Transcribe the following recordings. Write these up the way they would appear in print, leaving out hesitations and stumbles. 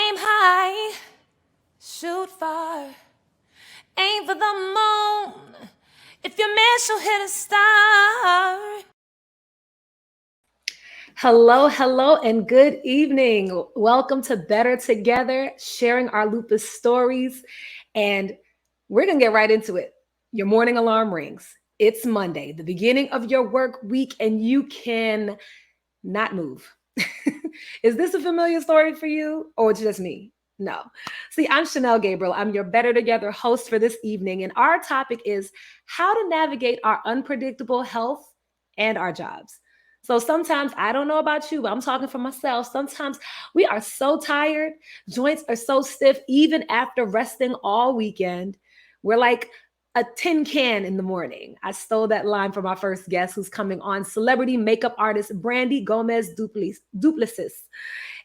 Aim high, shoot far, aim for the moon. If you miss, you'll hit a star. Hello, and good evening. Welcome to Better Together, sharing our lupus stories. And we're going to get right into it. Your morning alarm rings. It's Monday, the beginning of your work week, and you can not move. Is this a familiar story for you, or it's just me? No. See, I'm Chanel Gabriel. I'm your Better Together host for this evening, and our topic is how to navigate our unpredictable health and our jobs. So sometimes, I don't know about you, but I'm talking for myself. Sometimes we are so tired, joints are so stiff, even after resting all weekend. We're like a tin can in the morning. I stole that line from our first guest who's coming on, celebrity makeup artist Brandy Gomez Duplessis.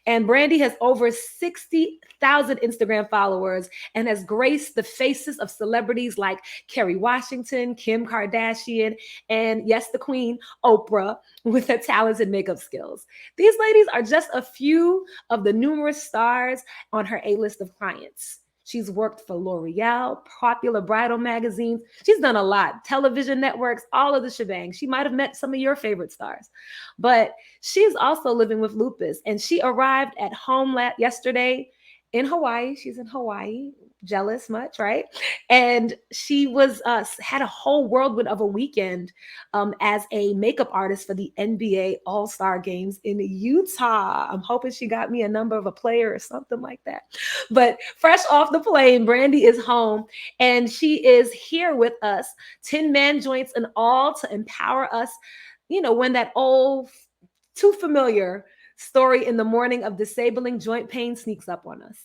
And Brandy has over 60,000 Instagram followers and has graced the faces of celebrities like Kerry Washington, Kim Kardashian, and yes, the queen, Oprah, with her talents and makeup skills. These ladies are just a few of the numerous stars on her A-list of clients. She's worked for L'Oreal, popular bridal magazines. She's done a lot, television networks, all of the shebang. She might have met some of your favorite stars. But she's also living with lupus, and she arrived at home yesterday in Hawaii. She's in Hawaii. Jealous much, right? And she was had a whole whirlwind of a weekend as a makeup artist for the NBA All-Star Games in Utah. I'm hoping she got me a number of a player or something like that. But fresh off the plane, Brandy is home, and she is here with us, 10-man joints and all, to empower us. When that old, too familiar story in the morning of disabling joint pain sneaks up on us.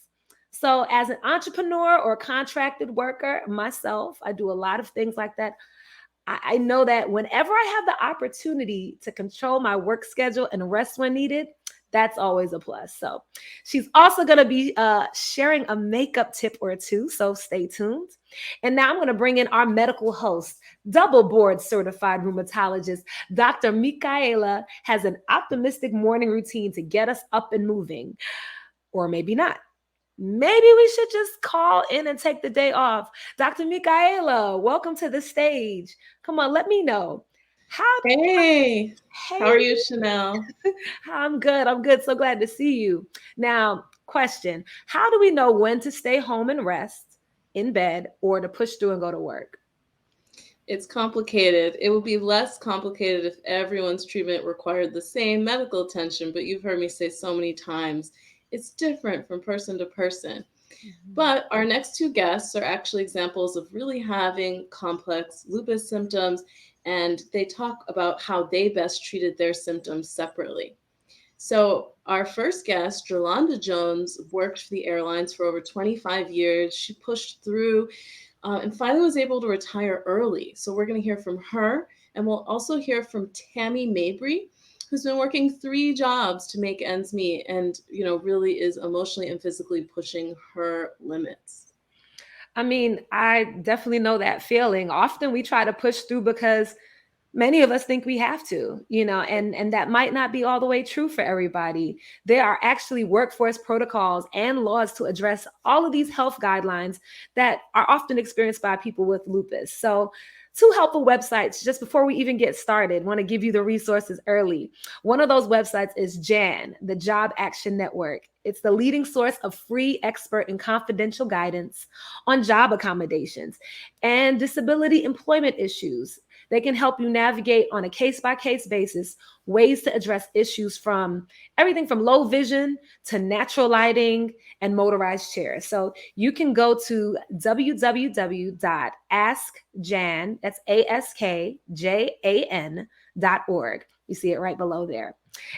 So, as an entrepreneur or contracted worker myself, I do a lot of things like that. I know that whenever I have the opportunity to control my work schedule and rest when needed, that's always a plus. So, she's also going to be sharing a makeup tip or two. So, stay tuned. And now I'm going to bring in our medical host, double board certified rheumatologist. Dr. Michaela has an optimistic morning routine to get us up and moving, or maybe not. Maybe we should just call in and take the day off. Dr. Michaela, welcome to the stage. Come on, let me know. Hey, how Hey, are you, Chanel? I'm good. I'm good. So glad to see you. Now, question: how do we know when to stay home and rest in bed or to push through and go to work? It's complicated. It would be less complicated if everyone's treatment required the same medical attention, but you've heard me say so many times, it's different from person to person. Mhm. But our next two guests are actually examples of really having complex lupus symptoms, and they talk about how they best treated their symptoms separately. So, our first guest, Jolanda Jones, worked for the airlines for over 25 years. She pushed through and finally was able to retire early. So, we're going to hear from her, and we'll also hear from Tammy Mabry, who's been working three jobs to make ends meet and, really is emotionally and physically pushing her limits. I mean, I definitely know that feeling. Often we try to push through because many of us think we have to, and that might not be all the way true for everybody. There are actually workforce protocols and laws to address all of these health guidelines that are often experienced by people with lupus. So, two helpful websites just before we even get started, want to give you the resources early. One of those websites is JAN, the Job Action Network. It's the leading source of free, expert, and confidential guidance on job accommodations and disability employment issues. They can help you navigate on a case by case basis ways to address issues from everything from low vision to natural lighting and motorized chairs. So you can go to www.askjan, that's ASKJAN.org. You see it right below there.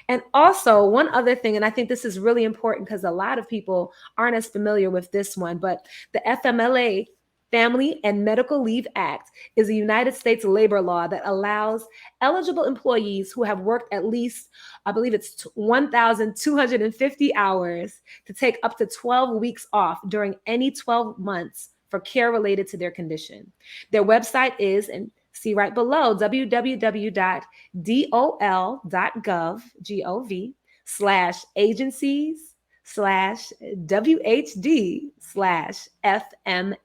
And also, one other thing, and I think this is really important because a lot of people aren't as familiar with this one, but the FMLA, Family and Medical Leave Act, is a United States labor law that allows eligible employees who have worked at least, I believe it's 1,250 hours, to take up to 12 weeks off during any 12 months for care related to their condition. Their website is, and see right below, www.dol.gov/agencies slash WHD slash FMLA.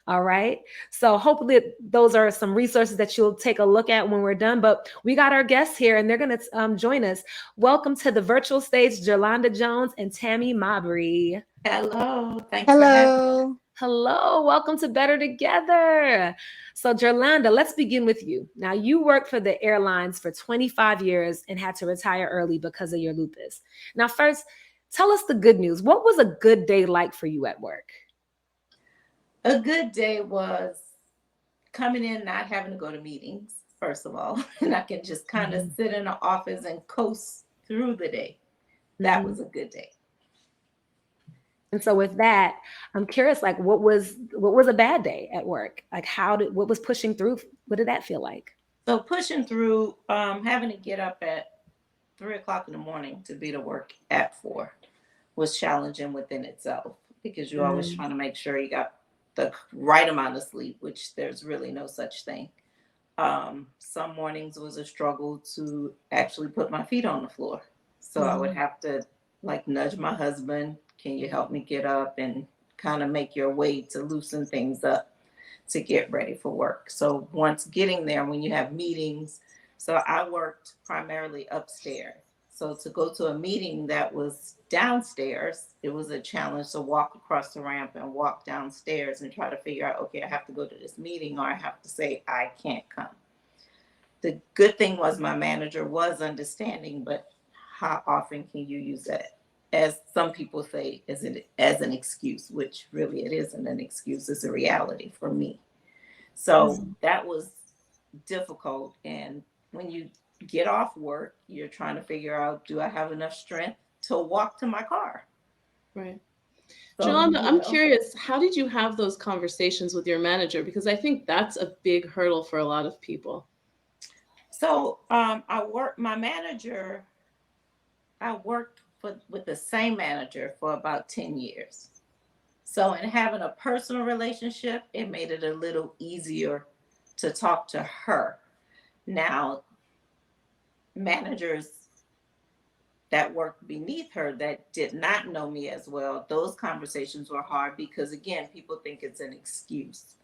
All right. So hopefully those are some resources that you'll take a look at when we're done. But we got our guests here and they're going to join us. Welcome to the virtual stage, Jolanda Jones and Tammy Mabry. Hello, thanks for having me. Hello. Hello, welcome to Better Together. So, Jolanda, let's begin with you. Now, you worked for the airlines for 25 years and had to retire early because of your lupus. Now, first, tell us the good news. What was a good day like for you at work? A good day was coming in, not having to go to meetings, first of all, and I can just kind of sit in the office and coast through the day. That was a good day. And so with that, I'm curious, like what was a bad day at work? Like what was pushing through? What did that feel like? So pushing through, having to get up at 3 o'clock in the morning to be to work at 4 was challenging within itself because you're always trying to make sure you got the right amount of sleep, which there's really no such thing. Some mornings was a struggle to actually put my feet on the floor. So I would have to like nudge my husband, can you help me get up, and kind of make your way to loosen things up to get ready for work. So once getting there, when you have meetings, so I worked primarily upstairs. So to go to a meeting that was downstairs, it was a challenge to walk across the ramp and walk downstairs and try to figure out, okay, I have to go to this meeting or I have to say I can't come. The good thing was my manager was understanding, but how often can you use that? As some people say, as an excuse, which really it isn't an excuse, it's a reality for me. So that was difficult. And when you get off work, you're trying to figure out, do I have enough strength to walk to my car? Right. So, Jolanda, I'm curious, how did you have those conversations with your manager? Because I think that's a big hurdle for a lot of people. So my manager, I worked with the same manager for about 10 years. So in having a personal relationship, it made it a little easier to talk to her. Now, managers that worked beneath her that did not know me as well, those conversations were hard because, again, people think it's an excuse.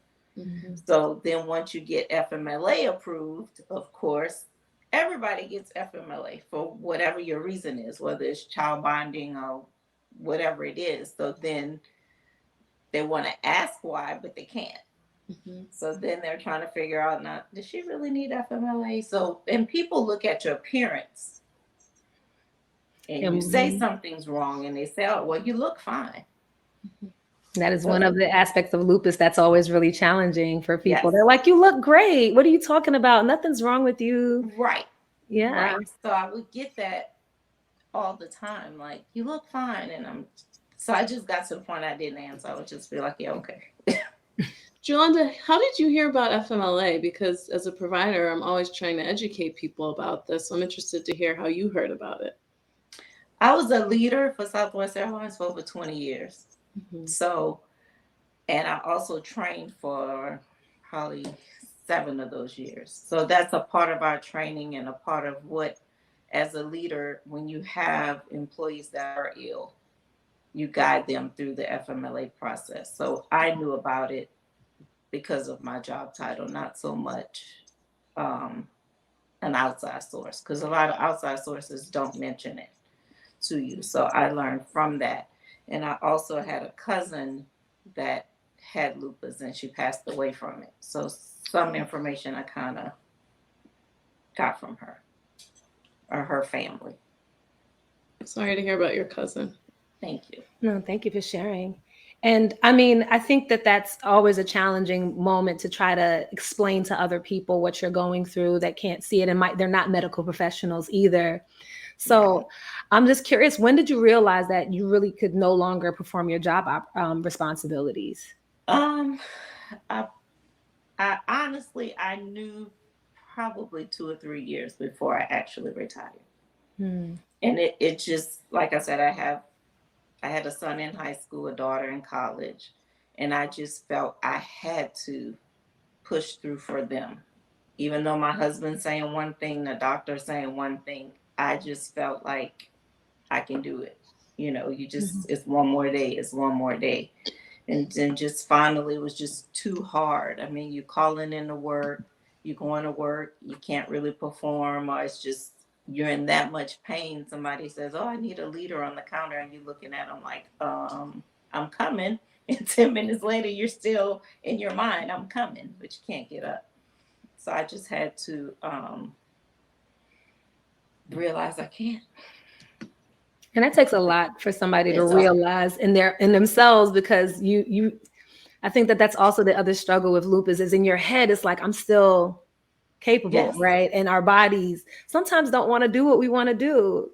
So then once you get FMLA approved, of course, everybody gets FMLA for whatever your reason is, whether it's child bonding or whatever it is. So then they want to ask why, but they can't. So then they're trying to figure out, now, does she really need FMLA? So, and people look at your appearance and you say something's wrong and they say, oh, well, you look fine. That is one of the aspects of lupus that's always really challenging for people. Yes. They're like, you look great. What are you talking about? Nothing's wrong with you. Right. Yeah. Right. So I would get that all the time. Like, you look fine. And so I just got to the point I didn't answer. I would just be like, yeah, okay. Jolanda, how did you hear about FMLA? Because as a provider, I'm always trying to educate people about this. So I'm interested to hear how you heard about it. I was a leader for Southwest Airlines for over 20 years. So, and I also trained for probably 7 of those years. So that's a part of our training and a part of what, as a leader, when you have employees that are ill, you guide them through the FMLA process. So I knew about it because of my job title, not so much an outside source, because a lot of outside sources don't mention it to you. So I learned from that. And I also had a cousin that had lupus and she passed away from it. So some information I kind of got from her or her family. Sorry to hear about your cousin. Thank you. No, thank you for sharing. And I mean, I think that that's always a challenging moment to try to explain to other people what you're going through that can't see it and they're not medical professionals either. So I'm just curious, when did you realize that you really could no longer perform your job responsibilities? I honestly, I knew probably 2 or 3 years before I actually retired. And it just, like I said, I had a son in high school, a daughter in college, and I just felt I had to push through for them. Even though my husband's saying one thing, the doctor saying one thing, I just felt like I can do it. You just, Mhm. it's one more day, it's one more day. And then just finally it was just too hard. I mean, you calling in to work, you going to work, you can't really perform, or it's just you're in that much pain. Somebody says, "Oh, I need a leader on the counter," and you looking at them like, I'm coming." And 10 minutes later, you're still in your mind, "I'm coming," but you can't get up. So I just had to realize I can't. And that takes a lot for somebody to It's a realize in themselves, because I think that that's also the other struggle with lupus is in your head. It's like, I'm still capable, yes, right? And our bodies sometimes don't want to do what we want to do,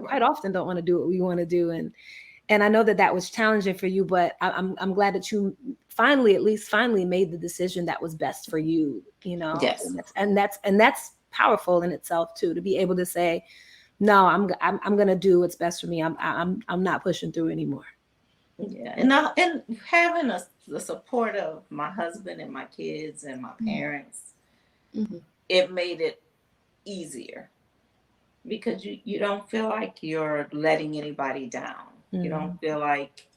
quite often don't want to do what we want to do. And I know that that was challenging for you, but I'm glad that you finally, at least finally, made the decision that was best for you, yes. and that's powerful in itself too, to be able to say, no, I'm gonna do what's best for me. I'm not pushing through anymore. Yeah, and having the support of my husband and my kids and my parents, Mhm. it made it easier because you don't feel like you're letting anybody down. You don't Mm. feel like,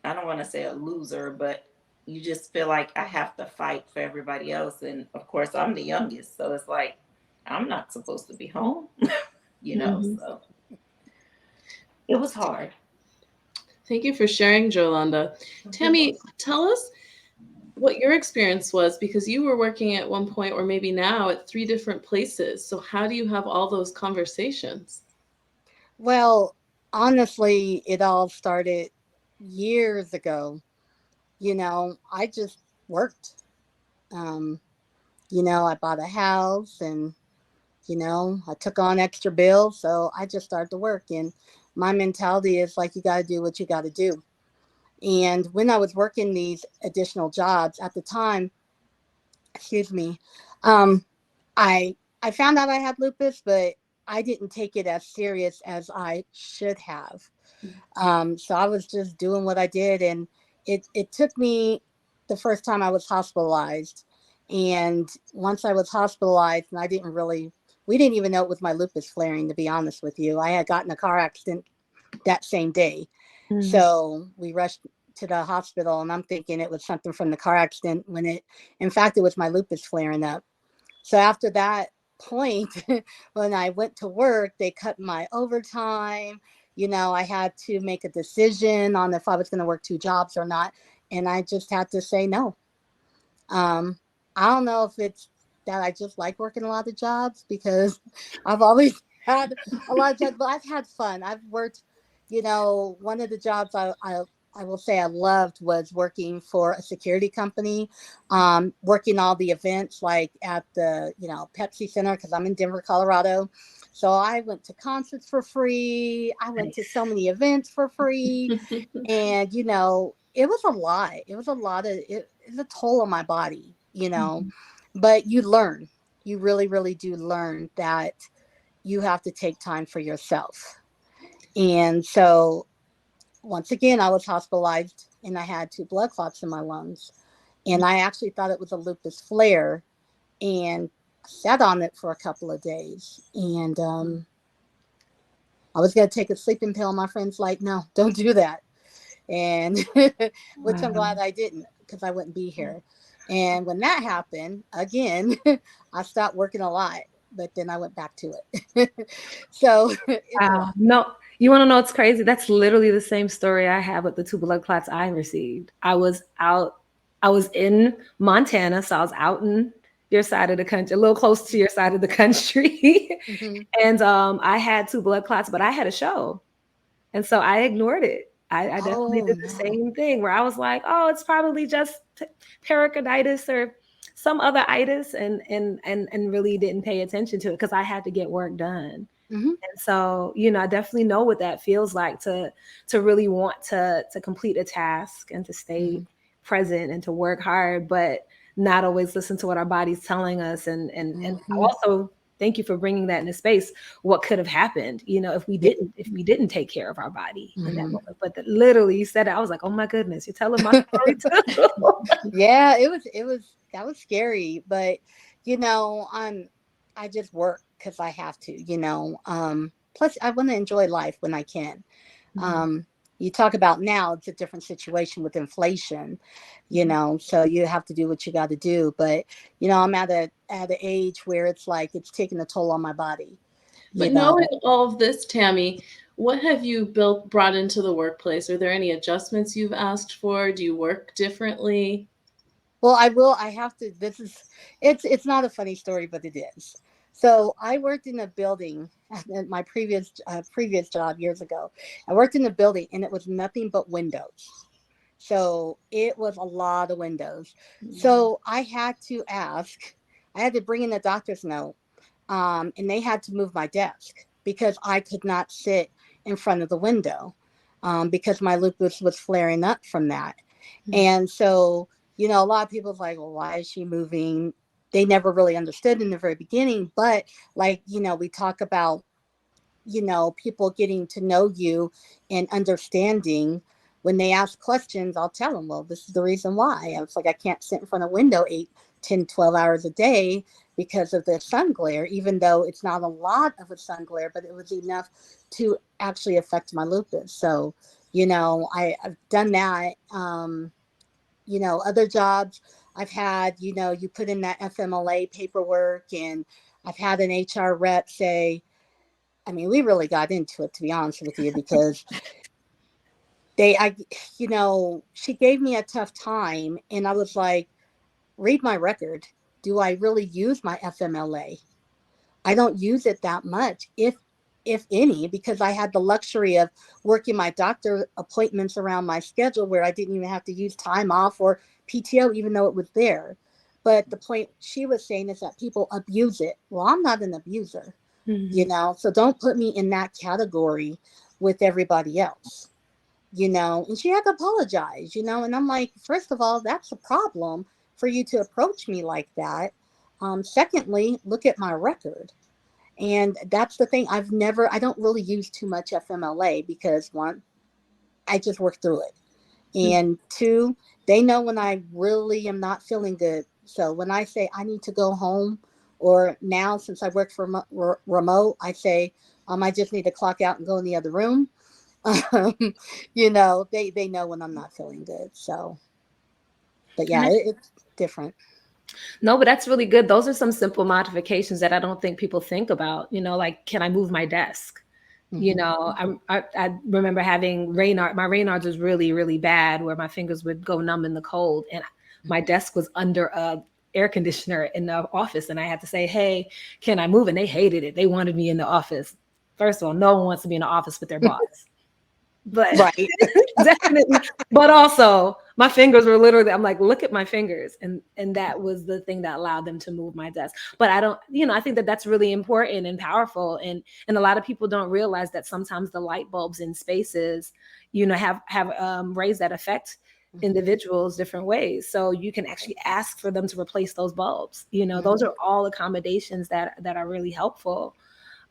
I don't want to say a loser, but you just feel like I have to fight for everybody else. And of course, I'm the youngest, so it's like I'm not supposed to be home, Mhm. So it was hard. Thank you for sharing, Jolanda. Tammy, tell us what your experience was, because you were working at one point, or maybe now, at three different places. So how do you have all those conversations? Well, honestly, it all started years ago. I just worked. Um, I bought a house and, I took on extra bills. So I just started to work. And my mentality is like, you got to do what you got to do. And when I was working these additional jobs at the time, excuse me, um, I found out I had lupus, but I didn't take it as serious as I should have. So I was just doing what I did, and it took me the first time I was hospitalized, and once I was hospitalized, and we didn't even know it was my lupus flaring. To be honest with you, I had gotten a car accident that same day, Mm. so we rushed to the hospital, and I'm thinking it was something from the car accident when in fact, it was my lupus flaring up. So after that point, when I went to work, they cut my overtime. I had to make a decision on if I was going to work two jobs or not. And I just had to say no. Um, I don't know if it's that I just like working a lot of jobs because I've always had a lot of jobs, but I've had fun. I've worked, one of the jobs I will say I loved was working for a security company, working all the events like at the, Pepsi Center because I'm in Denver, Colorado. So I went to concerts for free. I went to so Nice. many events for free. And it was a lot. It was a lot of it's a toll on my body, Mhm. but you learn. You really, really do learn that you have to take time for yourself. And so once again, I was hospitalized and I had two blood clots in my lungs. And I actually thought it was a lupus flare and sat on it for a couple of days. And I was going to take a sleeping pill. My friend's like, no, don't do that. And which I'm Wow. glad I didn't because I wouldn't be here. And when that happened again, I stopped working a lot, but then I went back to it. So it's a Wow. lot. No, you want to know what's crazy? That's literally the same story I have with the two blood clots I received. I was in Montana, so I was out in your side of the country, a little close to your side of the country. Hmm. And I had two blood clots, but I had a show. And so I ignored it. I definitely Oh did the no. same thing where I was like, oh, it's probably just pericarditis or some other itis, and really didn't pay attention to it because I had to get work done. Hmm. And so, I definitely know what that feels like to really want to complete a task and to stay Hmm. present and to work hard, but not always listen to what our body's telling us. And Hmm. also, thank you for bringing that into space. What could have happened, Yeah. if we didn't take care of our body in that Hmm. moment? But literally, you said it. I was like, oh my goodness, you're telling my story too. Yeah, it was that was scary, but you know, I'm I just work because I have to, plus I want to enjoy life when I can. Um, you talk about now, it's a different situation with inflation, Mhm. so you have to do what you got to do. But, I'm at an age where it's like it's taking a toll on my body, you But know. knowing all of this, Tammy, what have you brought into the workplace? Are there any adjustments you've asked for? Do you work differently? Well, I have to, it's not a funny story, but it is. So I worked in a building at my previous job years ago. I worked in a building and it was nothing but windows. So it was a lot of windows. Mm. So I had to bring in a doctor's note, and they had to move my desk because I could not sit in front of the window, because my lupus was flaring up from that. And so, a lot of people's like, well, why is she moving? They never really understood in the very beginning. But like, we talk about, people getting to know you and understanding. When they ask questions, I'll tell them, well, this is the reason why. And it's like, I can't sit in front of a window 8, 10, 12 hours a day because of the sun glare, even though it's not a lot of a sun glare, but it was enough to actually affect my lupus. So, I've done that. Other jobs I've had, you put in that FMLA paperwork, and I've had an HR rep say, I mean, we really got into it, to be honest with you, because they, I, she gave me a tough time, and I was like, read my record. Do I really use my FMLA? I don't use it that much, if any, because I had the luxury of working my doctor appointments around my schedule where I didn't even have to use time off or PTO, even though it was there. But the point she was saying is that people abuse it. Well, I'm not an abuser, so don't put me in that category with everybody else. And she had to apologize, and I'm like, first of all, that's a problem for you to approach me like that. Secondly, look at my record. And that's the thing. I don't really use too much FMLA because one, I just work through it. And two, they know when I really am not feeling good. So when I say I need to go home, or now since I work for remote, I say, I just need to clock out and go in the other room. Um, they know when I'm not feeling good. So, but yeah, it's different. No, but that's really good. Those are some simple modifications that I don't think people think about. Like, can I move my desk? Hmm. I remember having Raynaud. My Raynaud's was really, really bad, where my fingers would go numb in the cold, and my desk was under a air conditioner in the office, and I had to say, "Hey, can I move?" And they hated it. They wanted me in the office. First of all, no one wants to be in the office with their boss, but Right. definitely. But also, my fingers were literally, I'm like, look at my fingers. And that was the thing that allowed them to move my desk. But I don't, I think that that's really important and powerful. And a lot of people don't realize that sometimes the light bulbs in spaces, have rays that affect Hmm. individuals different ways. So you can actually ask for them to replace those bulbs. Those Hmm. are all accommodations that are really helpful.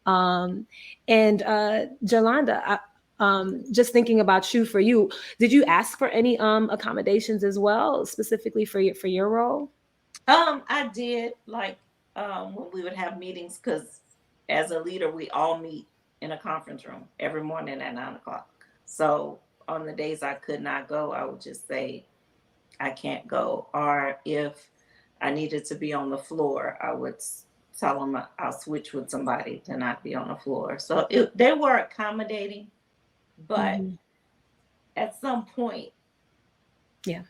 um, and Jolanda, just thinking about you, for you, did you ask for any accommodations as well, specifically for your role? I did, like, when we would have meetings, because as a leader, we all meet in a conference room every morning at 9 o'clock. So on the days I could not go, I would just say I can't go. Or if I needed to be on the floor, I would tell them I'll switch with somebody to not be on the floor. So they were accommodating, but Hmm. at some point, Yeah,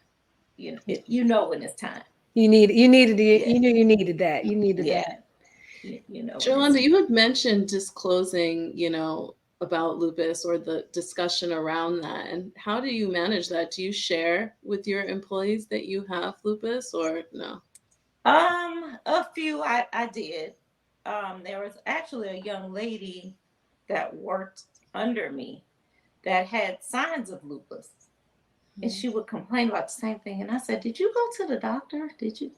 when it's time. Yeah, you knew you needed that. You needed yeah, that. when it's Jolanda, you had mentioned disclosing, about lupus or the discussion around that. And how do you manage that? Do you share with your employees that you have lupus or no? A few I did. There was actually a young lady that worked under me that had signs of lupus, and she would complain about the same thing. And I said, "Did you go to the doctor? Did you?"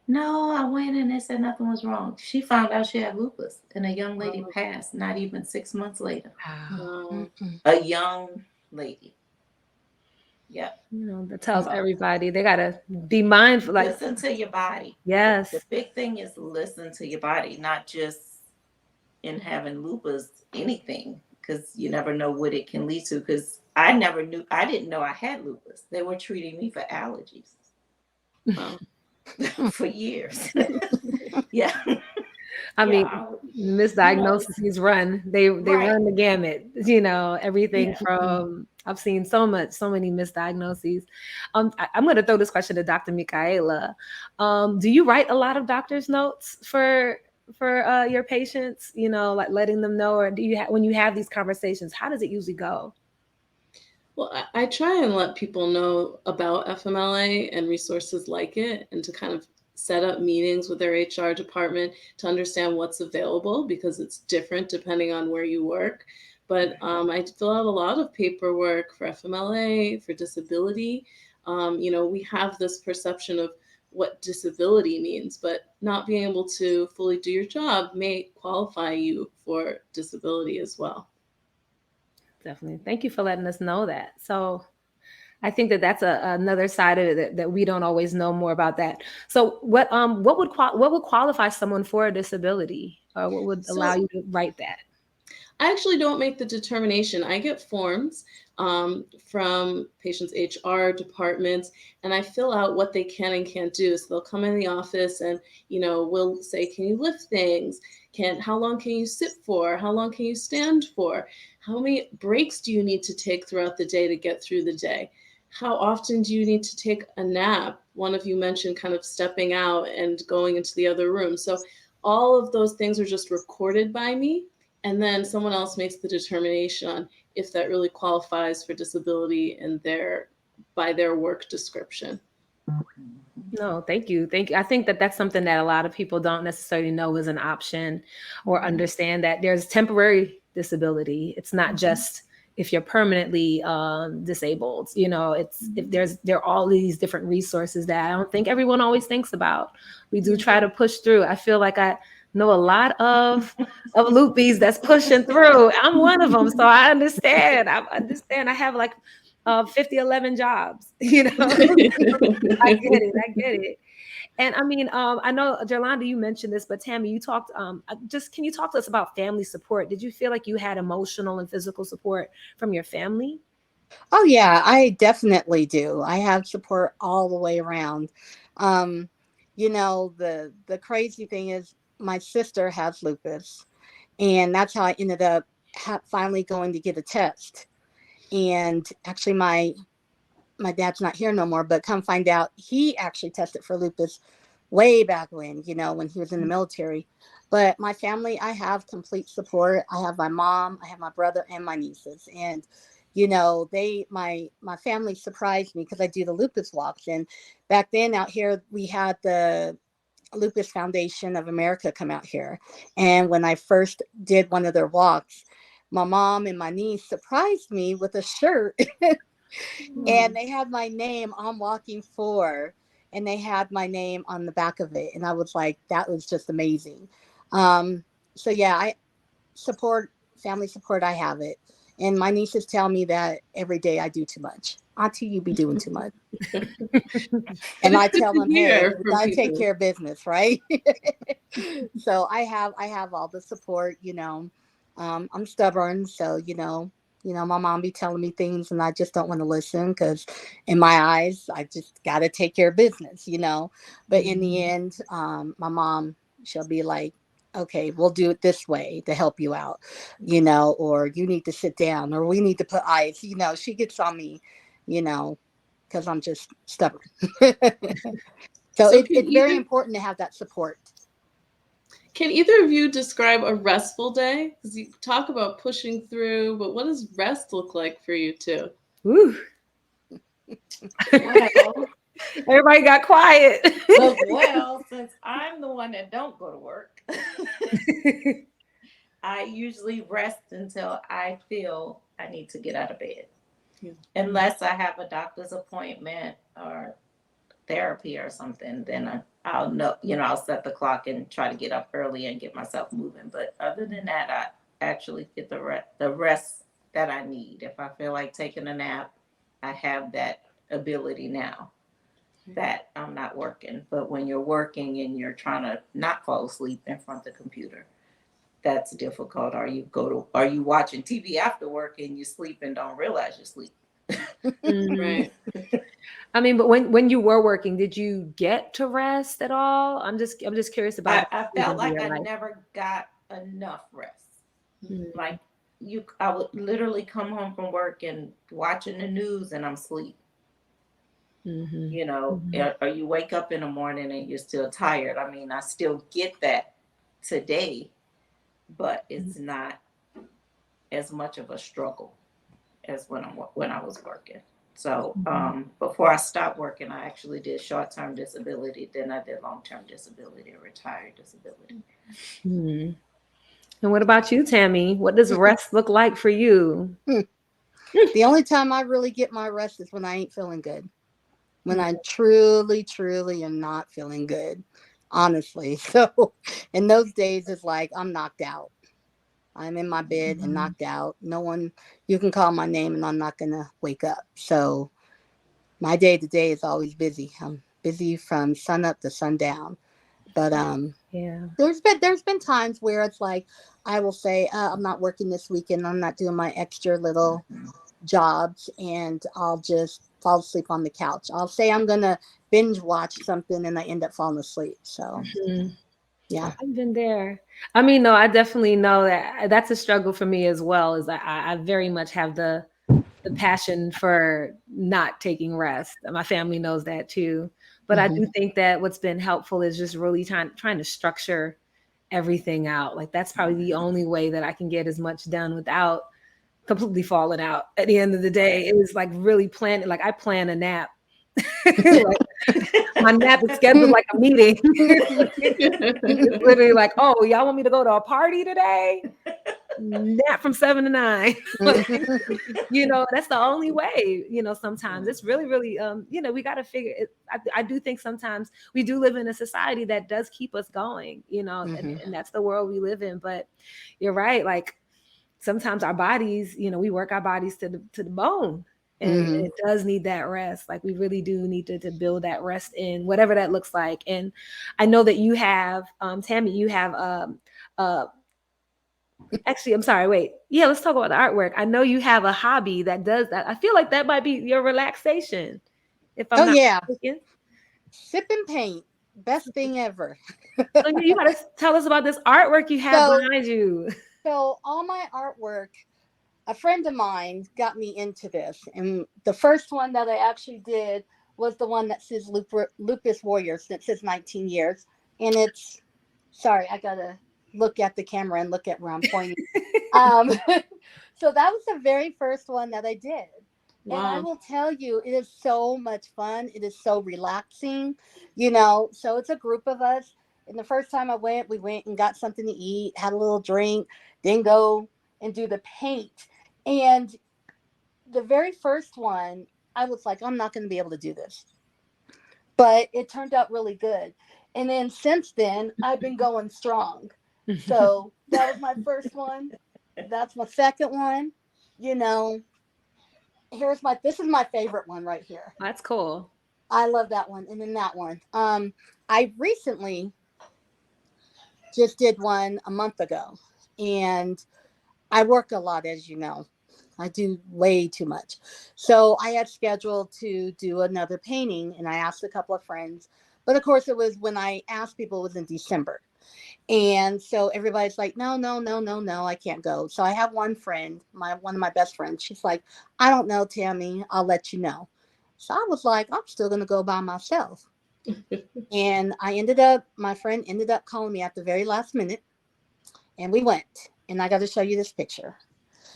No, I went and they said nothing was wrong. She found out she had lupus, and a young lady Oh, passed not even 6 months later. Wow. wow. A young lady. Yep. That tells So everybody they gotta be mindful. Like, listen to your body. The yes. big thing is listen to your body, not just in having lupus, anything. because you never know what it can lead to. Because I didn't know I had lupus. They were treating me for allergies. Wow. For years. Yeah. I Yeah. mean, You know, misdiagnoses run. They right. run the gamut. You know, everything Yeah. from I've seen so many misdiagnoses. I'm going to throw this question to Dr. Michaela. Do you write a lot of doctor's notes for your patients? You know, like letting them know, or do you when you have these conversations? How does it usually go? Well, I try and let people know about FMLA and resources like it, and to kind of set up meetings with their HR department to understand what's available, because it's different depending on where you work. But I fill out a lot of paperwork for FMLA, for disability. We have this perception of what disability means, but not being able to fully do your job may qualify you for disability as well. Definitely. Thank you for letting us know that. So I think that that's another side of it that we don't always know more about that. So what would qualify someone for a disability, or what would allow So you to write that? I actually don't make the determination. I get forms from patients' HR departments, and I fill out what they can and can't do. So they'll come in the office, and we'll say, "Can you lift things? How long can you sit for? How long can you stand for? How many breaks do you need to take throughout the day to get through the day? How often do you need to take a nap?" One of you mentioned kind of stepping out and going into the other room. So all of those things are just recorded by me, and then someone else makes the determination on if that really qualifies for disability in by their work description. No, thank you. Thank you. I think that that's something that a lot of people don't necessarily know is an option, or understand that there's temporary disability. It's not just if you're permanently disabled. You know, it's if there are all these different resources that I don't think everyone always thinks about. We do try to push through. I feel like I know a lot of loopies that's pushing through. I'm one of them, so I understand. I understand. I have like 11 jobs. You know. I get it. I get it. And I mean, I know, Jolanda, you mentioned this, but Tammy, you talked, just can you talk to us about family support? Did you feel like you had emotional and physical support from your family? Oh yeah, I definitely do. I have support all the way around. Um, the crazy thing is my sister has lupus, and that's how I ended up finally going to get a test. And actually, my dad's not here no more, but come find out, he actually tested for lupus way back when he was in the military. But my family, I have complete support. I have my mom, I have my brother, and my nieces. And my family surprised me because I do the lupus walks. And back then out here, we had the Lupus Foundation of America come out here. And when I first did one of their walks, my mom and my niece surprised me with a shirt. And they had my name on walking four, and they had my name on the back of it. And I was like, that was just amazing. Um, so yeah, I support family support. I have it. And my nieces tell me that every day I do too much. Auntie, you be doing too much. But And it's I good tell to them, hey, hear we from gotta take people. care of business, right? So I have all the support. I'm stubborn, so my mom be telling me things and I just don't want to listen because in my eyes, I just gotta take care of business. But in the end, my mom, she'll be like, okay, we'll do it this way to help you out, or you need to sit down, or we need to put ice. She gets on me, you know, because I'm just stubborn. So So it's very important to have that support. can either of you describe a restful day? Because you talk about pushing through, but what does rest look like for you too? Woo. Well, Everybody got quiet. since I'm the one that don't go to work, I usually rest until I feel I need to get out of bed. Yeah. Unless I have a doctor's appointment or therapy or something, then I'll I'll set the clock and try to get up early and get myself moving. But other than that, I actually get the rest that I need. If I feel like taking a nap, I have that ability now that I'm not working. But when you're working and you're trying to not fall asleep in front of the computer, that's difficult. Are you watching TV after work and you sleep and don't realize you sleep? Mhm. Right. I mean, but when you were working, did you get to rest at all? I'm just curious about that I felt seasons of like your I life. never got enough rest. Mhm. Like I would literally come home from work and watching the news and I'm asleep. Mm-hmm. You know, Mm-hmm. or you wake up in the morning and you're still tired. I mean, I still get that today, but it's not as much of a struggle as when I was working. So Mm-hmm. before I stopped working, I actually did short-term disability. Then I did long-term disability or retired disability. Hmm. And what about you, Tammy? What does rest look like for you? The only time I really get my rest is when I ain't feeling good. When I truly, truly am not feeling good, honestly. So, in those days, it's like I'm knocked out. I'm in my bed and knocked out. No one, you can call my name and I'm not going to wake up. So, my day to day is always busy. I'm busy from sun up to sundown. But Yeah. there's been times where it's like I will say I'm not working this weekend. I'm not doing my extra little jobs, and I'll just fall asleep on the couch. I'll say I'm gonna binge watch something, and I end up falling asleep. So Mhm. yeah. I've been there. I mean, no, I definitely know that that's a struggle for me as well. Is I very much have the passion for not taking rest. My family knows that too. But I Hmm. do think that what's been helpful is just really trying to structure everything out. Like that's probably the only way that I can get as much done without completely falling out at the end of the day. It was like really planning. Like I plan a nap. Like my nap is scheduled like a meeting. It's literally like, oh, y'all want me to go to a party today? Nap from 7 to 9. Like, that's the only way. Sometimes it's really, really, we got to figure it. I do think sometimes we do live in a society that does keep us going, Hmm. and that's the world we live in. But you're right. Like sometimes our bodies, we work our bodies to the bone. And Hmm. it does need that rest. Like we really do need to build that rest in whatever that looks like. And I know that you have, Tammy, you have uh actually, I'm sorry, wait. Yeah, let's talk about the artwork. I know you have a hobby that does that. I feel like that might be your relaxation, if I'm Oh not yeah, mistaken. sip and paint, best thing ever. So you gotta tell us about this artwork you have So behind you. so all my artwork. A friend of mine got me into this, and the first one that I actually did was the one that says Lupus Warriors. That says 19 years, and it's sorry, I gotta look at the camera and look at where I'm pointing. Um, so that was the very first one that I did. And I Wow. will tell you, it is so much fun. It is so relaxing, So it's a group of us. And the first time I went, we went and got something to eat, had a little drink, then go and do the paint. And the very first one, I was like, I'm not going to be able to do this. But it turned out really good. And then since then, I've been going strong. So that was my first one. That's my second one. You know, this is my favorite one right here. That's cool. I love that one. And then that one. I recently just did one a month ago. And I work a lot, as you know. I do way too much. So I had scheduled to do another painting and I asked a couple of friends. But of course, it was when I asked people, it was in December. And so everybody's like, no, no, no, no, no, I can't go. So I have one friend, one of my best friends. She's like, I don't know, Tammy. I'll let you know. So I was like, I'm still going to go by myself. And my friend ended up calling me at the very last minute. And we went. And I got to show you this picture.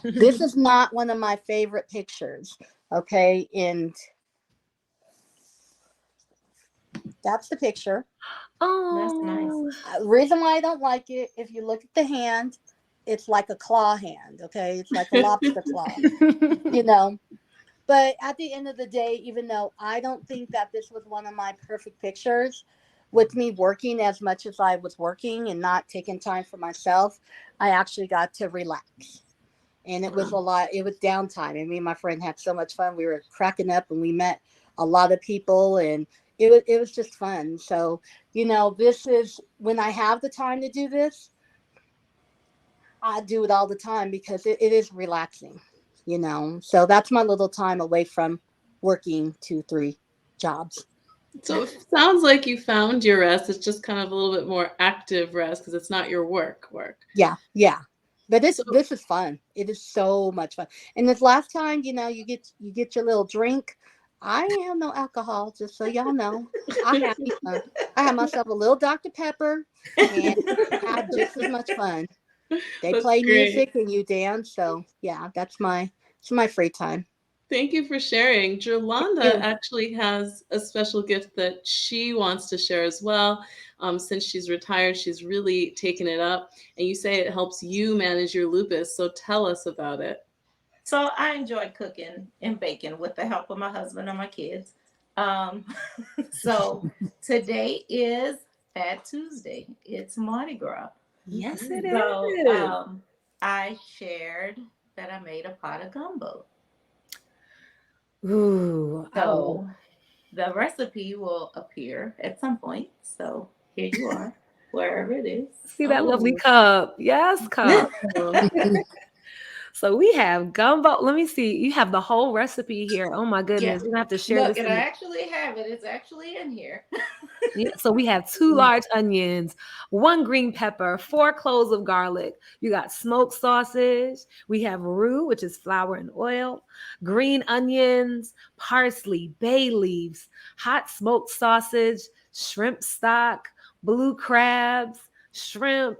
This is not one of my favorite pictures. Okay. And that's the picture. That's nice. Oh. The reason why I don't like it, if you look at the hand, it's like a claw hand. Okay. It's like a lobster claw, you know. But at the end of the day, even though I don't think that this was one of my perfect pictures, with me working as much as I was working and not taking time for myself, I actually got to relax. And it was Wow. a lot. It was downtime, and me and my friend had so much fun. We were cracking up, and we met a lot of people, and it was just fun. So this is when I have the time to do this. I do it all the time because it is relaxing, you know. So that's my little time away from working 2, 3 jobs. So it sounds like you found your rest. It's just kind of a little bit more active rest because it's not your work. Yeah, yeah. But So this is fun. It is so much fun. And this last time, you know, you get your little drink. I ain't have no alcohol, just so y'all know. I had me some. I had myself a little Dr. Pepper and had just as much fun. They that's play great. music and you dance. So yeah, it's my free time. Thank you for sharing. Jolanda You. actually has a special gift that she wants to share as well. Since she's retired, she's really taken it up. And you say it helps you manage your lupus. So tell us about it. So I enjoy cooking and baking with the help of my husband and my kids. Um, so today is Fat Tuesday. It's Mardi Gras. Yes, it So is. I shared that I made a pot of gumbo. Ooh, I love. So the recipe will appear at some point. So here you are, wherever it is. See that lovely Oh, cup? Yes, cup. So we have gumbo. Let me see. You have the whole recipe here. Oh my Yeah. goodness. We're gonna have to share Look, this and in I the. actually have it. It's actually in here. Yeah, so we have 2 large onions, 1 green pepper, 4 cloves of garlic. You got smoked sausage. We have roux, which is flour and oil, green onions, parsley, bay leaves, hot smoked sausage, shrimp stock, blue crabs, shrimp,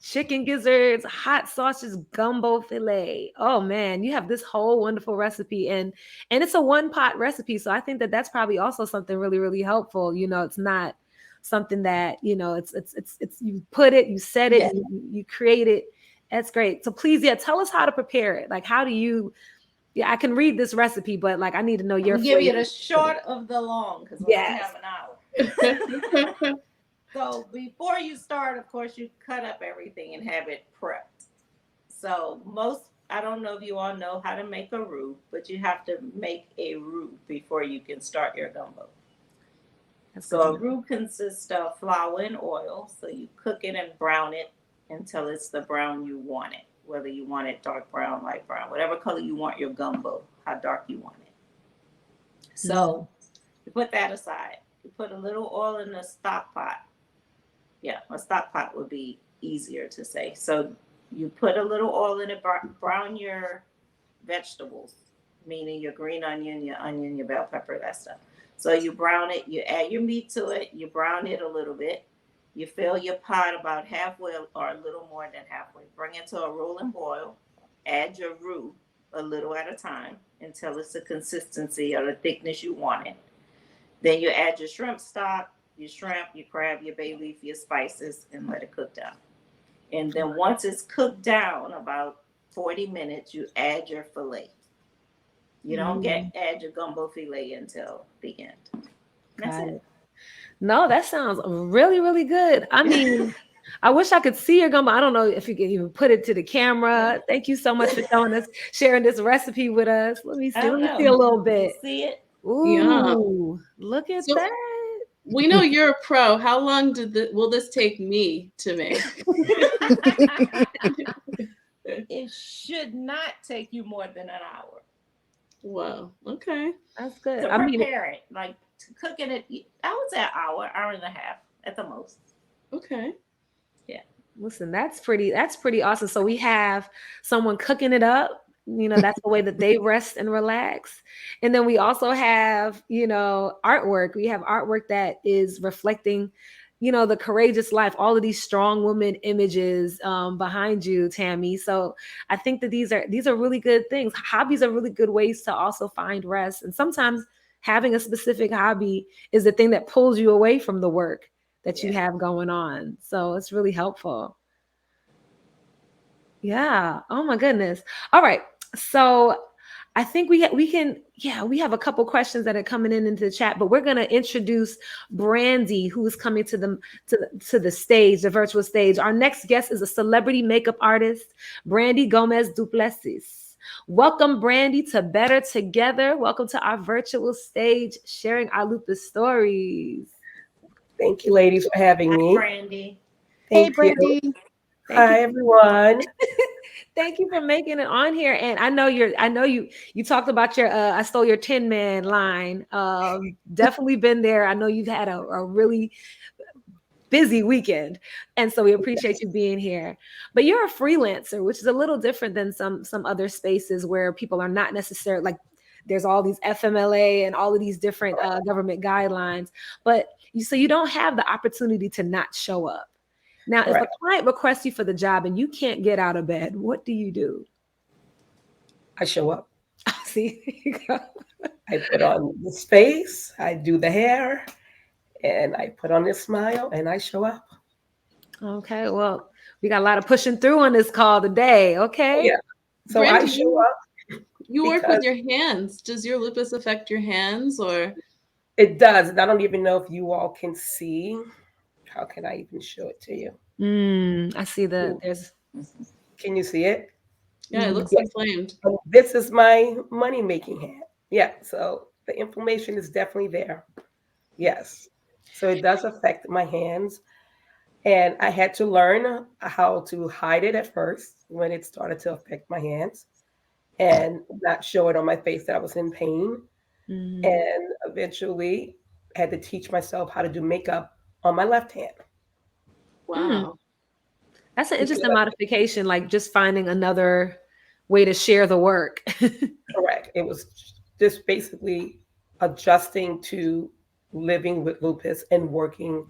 chicken gizzards, hot sausage, gumbo filet. Oh man, you have this whole wonderful recipe, and it's a one pot recipe. So I think that that's probably also something really really helpful. You know, it's not something that it's you put it, you set it, Yeah. you create it. That's great. So please, yeah, tell us how to prepare it. Like, how do you? Yeah, I can read this recipe, but like, I need to know I'm your gonna give you flavor. the short of the long because we only Yes. have an hour. So before you start, of course, you cut up everything and have it prepped. So I don't know if you all know how to make a roux, but you have to make a roux before you can start your gumbo. That's good So to a know. roux consists of flour and oil. So you cook it and brown it until it's the brown you want it. Whether you want it dark brown, light brown, whatever color you want your gumbo, how dark you want it. Mm. So you put that aside. You put a little oil in the stock pot. Yeah, a stock pot would be easier to say. So you put a little oil in it, brown your vegetables, meaning your green onion, your bell pepper, that stuff. So you brown it, you add your meat to it, you brown it a little bit. You fill your pot about halfway or a little more than halfway. Bring it to a rolling boil. Add your roux a little at a time until it's the consistency or the thickness you want it. Then you add your shrimp stock, your shrimp, your crab, your bay leaf, your spices, and let it cook down. And then once it's cooked down, about 40 minutes, you add your filet. You don't Mm. add your gumbo filet until the end. That's Got it. it. No, that sounds really, really good. I mean, I wish I could see your gumbo. I don't know if you can even put it to the Yeah. camera. Thank you so much for showing us, sharing this recipe with us. Let me I see. don't Let me see a know. little You bit. see it? yeah. Ooh, look at So that. we know you're a pro. How long will this take me to make? It should not take you more than an hour Wow. Okay. That's good. to I mean, prepare it. Like cooking it, I would say an hour and a half at the most. Okay. Yeah. listen, that's pretty awesome. So we have someone cooking it up. You know, that's the way that they rest and relax. And then we also have, artwork. We have artwork that is reflecting, the courageous life, all of these strong woman images behind you, Tammy. So I think that these are really good things. Hobbies are really good ways to also find rest. And sometimes having a specific hobby is the thing that pulls you away from the work that you Yeah. have going on. So it's really helpful. Yeah. Oh my goodness. All right. So I think we have a couple questions that are coming in into the chat, but we're gonna introduce Brandy, who is coming to the stage, the virtual stage. Our next guest is a celebrity makeup artist, Brandy Gomez Duplessis. Welcome, Brandy, to Better Together. Welcome to our virtual stage, sharing our lupus stories. Thank you, ladies, for having Hi, me. Brandy. Hey, Thank you. Brandy. Thank you. Hi, everyone. Thank you for making it on here. And I know you talked about your I stole your Tin Man line. Definitely been there. I know you've had a really busy weekend. And so we appreciate you being here. But you're a freelancer, which is a little different than some other spaces where people are not necessarily like there's all these FMLA and all of these different government guidelines, but you don't have the opportunity to not show up. Now, if a Correct. client requests you for the job and you can't get out of bed, what do you do? I show up. See, there you go. I put on the space, I do the hair, and I put on this smile, and I show up. Okay, well, we got a lot of pushing through on this call today. Oh, Okay. yeah. So I Brandy, show up you work with because your hands. Does your lupus affect your hands or? it does. And I don't even know if you all can see. How can I even show it to you? I see the Ooh, there's can you see it? Yeah, it mhm. looks Yeah. inflamed. And this is my money making hand. Yeah. So the inflammation is definitely there. Yes. So it does affect my hands. And I had to learn how to hide it at first when it started to affect my hands and not show it on my face that I was in pain. Mhm. And eventually had to teach myself how to do makeup on my left hand Hmm. Wow. That's an because interesting modification, like just finding another way to share the work. correct. It was just basically adjusting to living with lupus and working,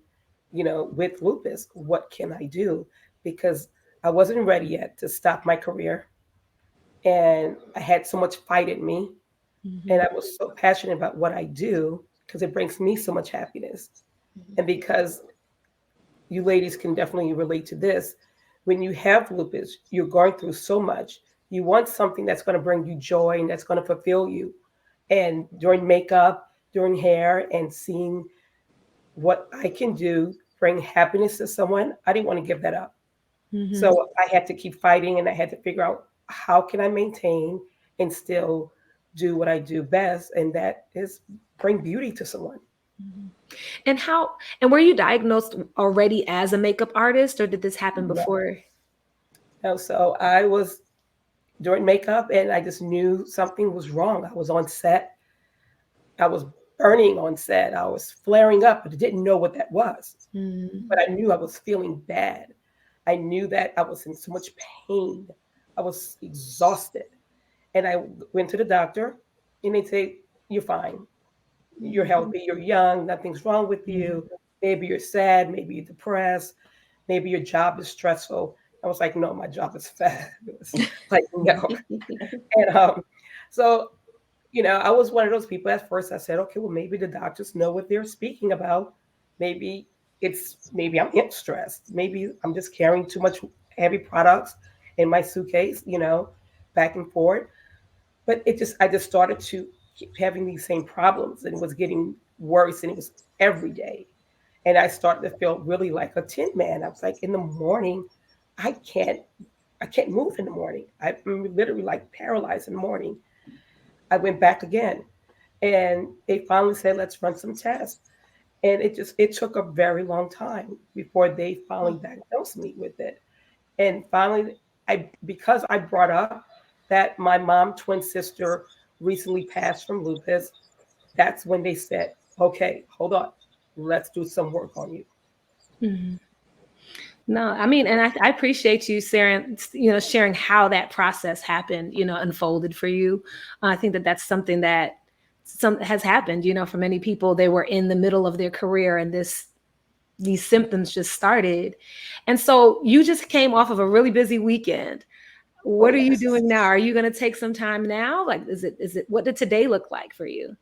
with lupus. What can I do? Because I wasn't ready yet to stop my career and I had so much fight in me and Mhm. I was so passionate about what I do because it brings me so much happiness. And because you ladies can definitely relate to this, when you have lupus, you're going through so much. You want something that's going to bring you joy and that's going to fulfill you. And during makeup, during hair, and seeing what I can do, bring happiness to someone, I didn't want to give that up. Mhm. So I had to keep fighting and I had to figure out how can I maintain and still do what I do best, and that is bring beauty to someone. Mhm. And how and were you diagnosed already as a makeup artist or did this happen No, before? no. So I was doing makeup and I just knew something was wrong. I was on set. I was burning on set. I was flaring up, but I didn't know what that was. Mhm. But I knew I was feeling bad. I knew that I was in so much pain. I was exhausted. And I went to the doctor and they say, "You're fine. You're healthy. You're young. Nothing's wrong with you. Maybe you're sad. Maybe you're depressed. Maybe your job is stressful." I was like, "No, my job is fabulous." Like, no. And so I was one of those people at first. I said, okay, well, maybe the doctors know what they're speaking about. Maybe maybe I'm stressed. Maybe I'm just carrying too much heavy products in my suitcase, back and forth. But I just started to keep having these same problems and it was getting worse and it was every day. And I started to feel really like a tin man. I was like, in the morning, I can't, I can't move in the morning. I'm literally like paralyzed in the morning. I went back again and they finally said, let's run some tests. And it took a very long time before they finally diagnosed me with it. And finally, because I brought up that my mom twin sister recently passed from lupus, that's when they said, okay, hold on, let's do some work on you. Mhm. No, I mean, and I appreciate you sharing how that process happened, unfolded for you. I think that that's something that some has happened, for many people. They were in the middle of their career and these symptoms just started. And so you just came off of a really busy weekend. Oh What are you yes. doing now? Are you going to take some time now? Like, what did today look like for you?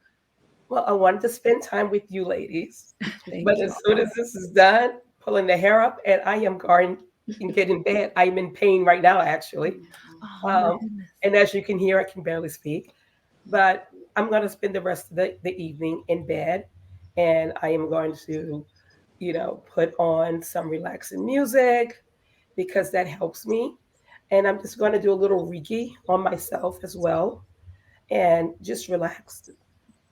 Well, I wanted to spend time with you ladies, Thank but you. as soon as this is done, pulling the hair up, and I am going and get in bed. I'm in pain right now, actually. Oh my goodness. And as you can hear, I can barely speak. But I'm going to spend the rest of the evening in bed, and I am going to, put on some relaxing music because that helps me. And I'm just going to do a little Reiki on myself as well and just relax.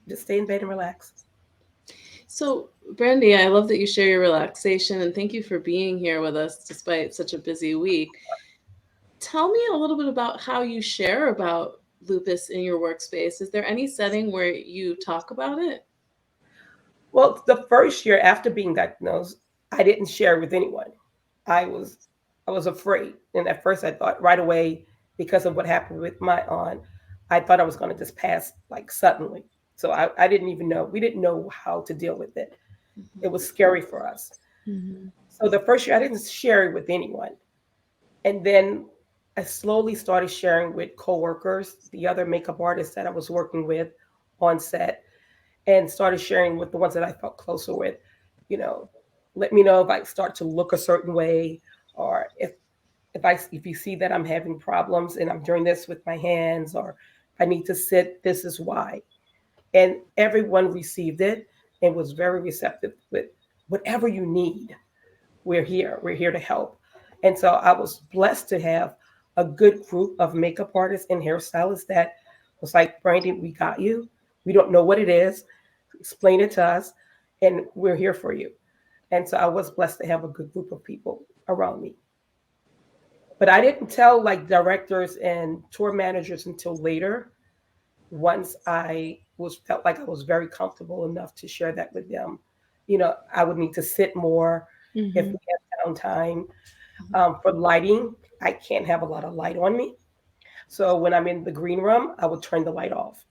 Just stay in bed and relax. So, Brandy, I love that you share your relaxation and thank you for being here with us despite such a busy week. Tell me a little bit about how you share about lupus in your workspace. Is there any setting where you talk about it? Well, the first year after being diagnosed, I didn't share with anyone. I was I was afraid. And at first I thought right away, because of what happened with my aunt, I thought I was going to just pass like suddenly. So I didn't even know. We didn't know how to deal with it. It was scary for us. Mhm. So the first year I didn't share it with anyone. And then I slowly started sharing with coworkers, the other makeup artists that I was working with on set, and started sharing with the ones that I felt closer with. You know, let me know if I start to look a certain way, or if you see that I'm having problems and I'm doing this with my hands, or I need to sit, this is why. And everyone received it and was very receptive with whatever you need. We're here. We're here to help. And so I was blessed to have a good group of makeup artists and hairstylists that was like, Brandon, we got you. We don't know what it is. Explain it to us, and we're here for you. And so I was blessed to have a good group of people around me. But I didn't tell like directors and tour managers until later. Once I was felt like I was very comfortable enough to share that with them. I would need to sit more if Mhm. we have downtime. For lighting, I can't have a lot of light on me. So when I'm in the green room, I would turn the light off.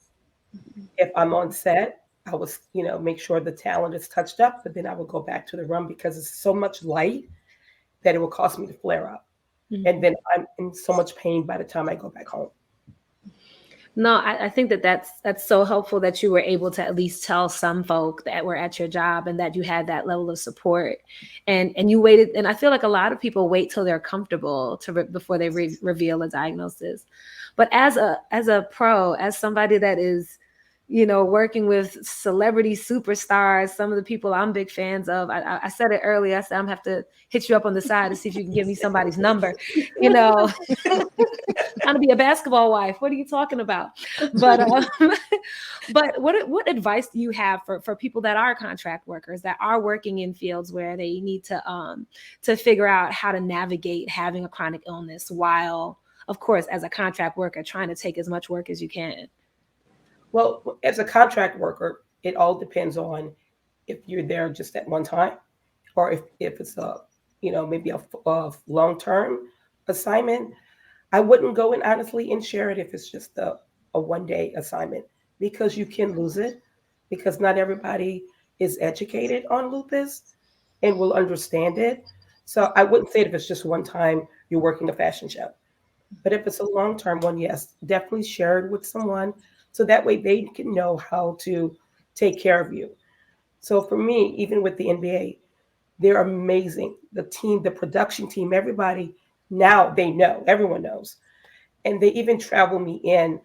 If I'm on set, I was, make sure the talent is touched up, but then I would go back to the room because it's so much light that it will cause me to flare up. And Mhm. then I'm in so much pain by the time I go back home. No, I think that that's so helpful that you were able to at least tell some folk that were at your job and that you had that level of support, and you waited. And I feel like a lot of people wait till they're comfortable before they reveal a diagnosis. But as a pro, as somebody that is, working with celebrity superstars, some of the people I'm big fans of. I said it earlier. I said I'm have to hit you up on the side to see if you can give me somebody's number. You know, trying to be a basketball wife. What are you talking about? But but what advice do you have for people that are contract workers that are working in fields where they need to figure out how to navigate having a chronic illness while, of course, as a contract worker, trying to take as much work as you can? Well, as a contract worker, it all depends on if you're there just at one time, or if it's maybe a long term assignment. I wouldn't go and honestly and share it if it's just a 1 day assignment, because you can lose it, because not everybody is educated on lupus and will understand it. So I wouldn't say it if it's just one time you're working a fashion show. But if it's a long term one, yes, definitely share it with someone so that way they can know how to take care of you. So for me, even with the NBA, they're amazing. The team, the production team, everybody, now they know, everyone knows. And they even travel me in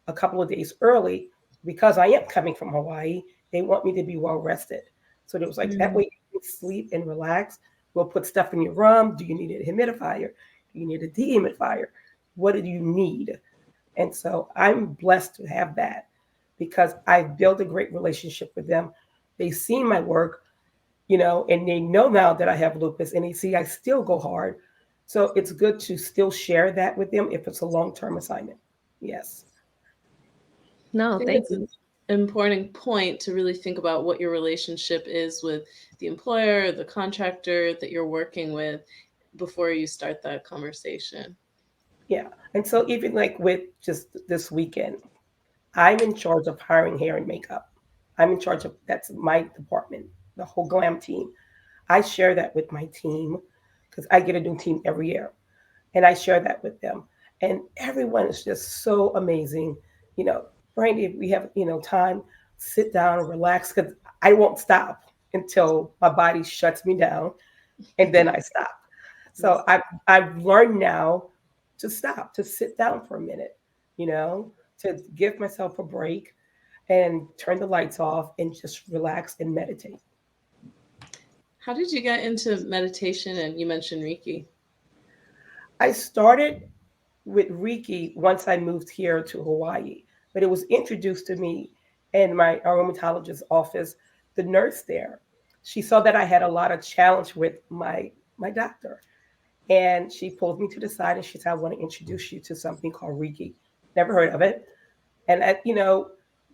a couple of days early because I am coming from Hawaii. They want me to be well rested. So it was like that Mm. way you can sleep and relax. We'll put stuff in your room. Do you need a humidifier? Do you need a dehumidifier? What do you need? And so I'm blessed to have that because I've built a great relationship with them. They see my work, and they know now that I have lupus and they see I still go hard. So it's good to still share that with them if it's a long term assignment. Yes. I No, think thank it's an you. important point to really think about what your relationship is with the employer, the contractor that you're working with before you start that conversation. Yeah. And so even like with just this weekend, I'm in charge of hiring hair and makeup. I'm in charge of that's my department, the whole glam team. I share that with my team because I get a new team every year. And I share that with them. And everyone is just so amazing. You know, Brandy, if we have, time, sit down and relax because I won't stop until my body shuts me down and then I stop. Yes. So I've learned now to stop, to sit down for a minute, you know, to give myself a break and turn the lights off and just relax and meditate. How did you get into meditation? And you mentioned Reiki. I started with Reiki once I moved here to Hawaii, but it was introduced to me in my rheumatologist's office the nurse there, she saw that I had a lot of challenge with my doctor. And she pulled me to the side and she said, I want to introduce you to something called Reiki. Never heard of it. And,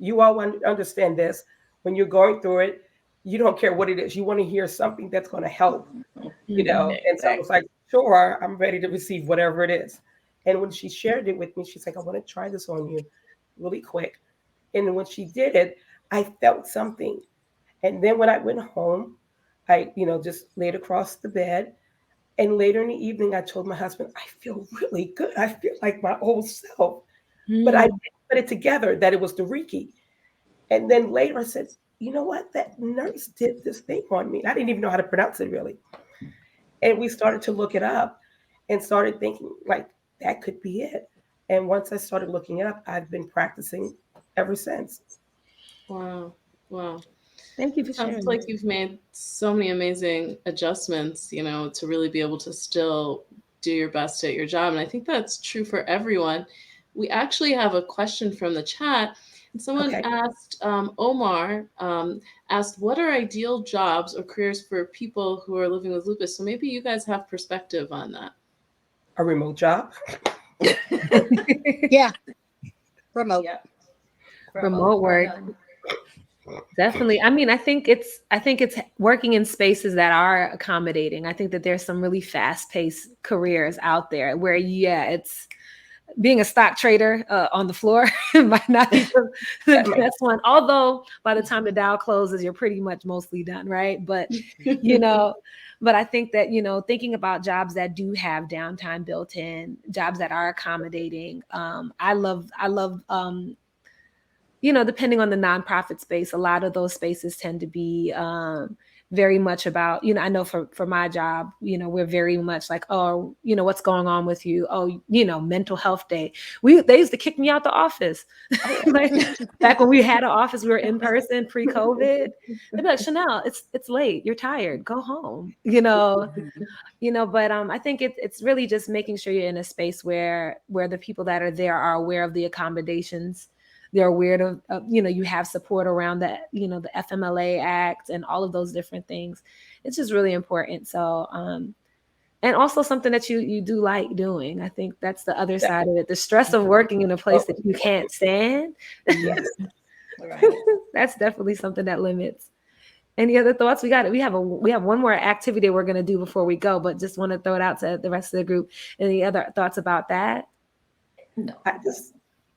you all understand this. When you're going through it, you don't care what it is. You want to hear something that's going to help, Mhm. And so I was like, sure, I'm ready to receive whatever it is. And when she shared it with me, she's like, I want to try this on you really quick. And when she did it, I felt something. And then when I went home, I, just laid across the bed. And later in the evening, I told my husband, I feel really good. I feel like my old self. But I Mm. didn't put it together that it was the Reiki. And then later I said, you know what? That nurse did this thing on me. I didn't even know how to pronounce it really. And we started to look it up and started thinking, like, that could be it. And once I started looking it up, I've been practicing ever since. Wow. Wow. Thank you for Sounds sharing. like you've made so many amazing adjustments, to really be able to still do your best at your job. And I think that's true for everyone. We actually have a question from the chat. And someone Okay. asked, Omar asked, what are ideal jobs or careers for people who are living with lupus? So maybe you guys have perspective on that. A remote job. Yeah, remote. Yep. Remote work. Definitely. I mean, I think it's working in spaces that are accommodating. I think that there's some really fast-paced careers out there where, yeah, it's being a stock trader on the floor might not be the best one. Although by the time the Dow closes, you're pretty much mostly done, right? But you know, but I think that thinking about jobs that do have downtime built in, jobs that are accommodating. I love depending on the nonprofit space, a lot of those spaces tend to be very much about, I know for my job, we're very much like, oh, what's going on with you? Oh, mental health day. They used to kick me out the office. Like back when we had an office, we were in person pre-COVID. They'd be like, Chanel, it's late. You're tired. Go home. But I think it's really just making sure you're in a space where the people that are there are aware of the accommodations. They're aware of you have support around the FMLA Act and all of those different things. It's just really important. So and also something that you do like doing. I think that's the other side of it. The stress of working in a place that you can't stand. Yes. Right. That's definitely something that limits. Any other thoughts? We have one more activity we're gonna do before we go, but just want to throw it out to the rest of the group. Any other thoughts about that? No.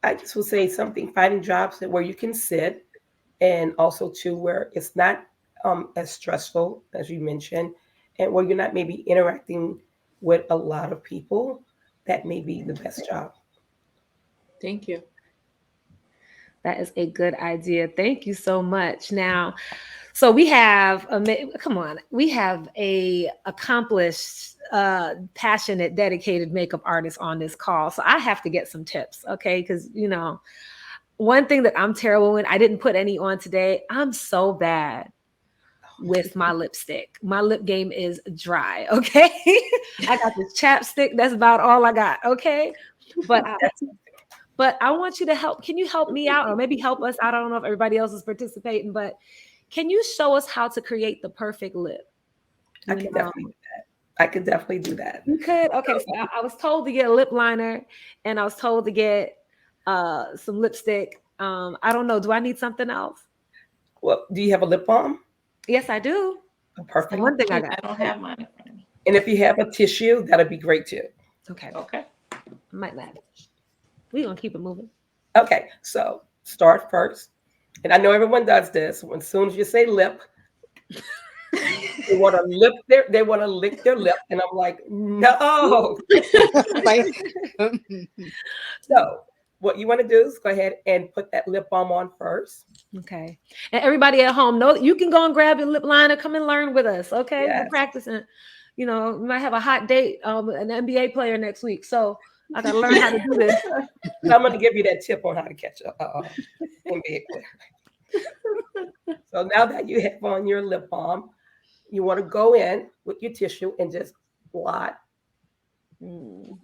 I just will say something, finding jobs where you can sit, and also too where it's not as stressful as you mentioned, and where you're not maybe interacting with a lot of people. That may be the best job. Thank you. That is a good idea. Thank you so much. Now, so we have come on, we have a accomplished, passionate, dedicated makeup artist on this call. So I have to get some tips, okay? Because one thing that I'm terrible in, I didn't put any on today. I'm so bad with my lipstick. My lip game is dry, okay? I got this chapstick. That's about all I got, okay? But I want you to help. Can you help me out or maybe help us out? I don't know if everybody else is participating, but can you show us how to create the perfect lip? I You can know, definitely do that. I could definitely do that. you could. Okay, so I was told to get a lip liner, and I was told to get some lipstick. I don't know. Do I need something else? Well, do you have a lip balm? Yes, I do. Oh, And perfect. one thing I got. I don't have mine in front of me. And if you have a tissue, that'd be great too. Okay, Okay. I might not. We're gonna keep it moving. Okay, so start first. And I know everyone does this. As soon as you say lip, they want to lick their lip. And I'm like, no. Like, So what you want to do is go ahead and put that lip balm on first. Okay. And everybody at home, know you can go and grab your lip liner. Come and learn with us. Okay. We're Yes. practicing. We might have a hot date, an NBA player next week. So I got to learn how to do this. So I'm going to give you that tip on how to catch a NBA player. So now that you have on your lip balm, you want to go in with your tissue and just blot.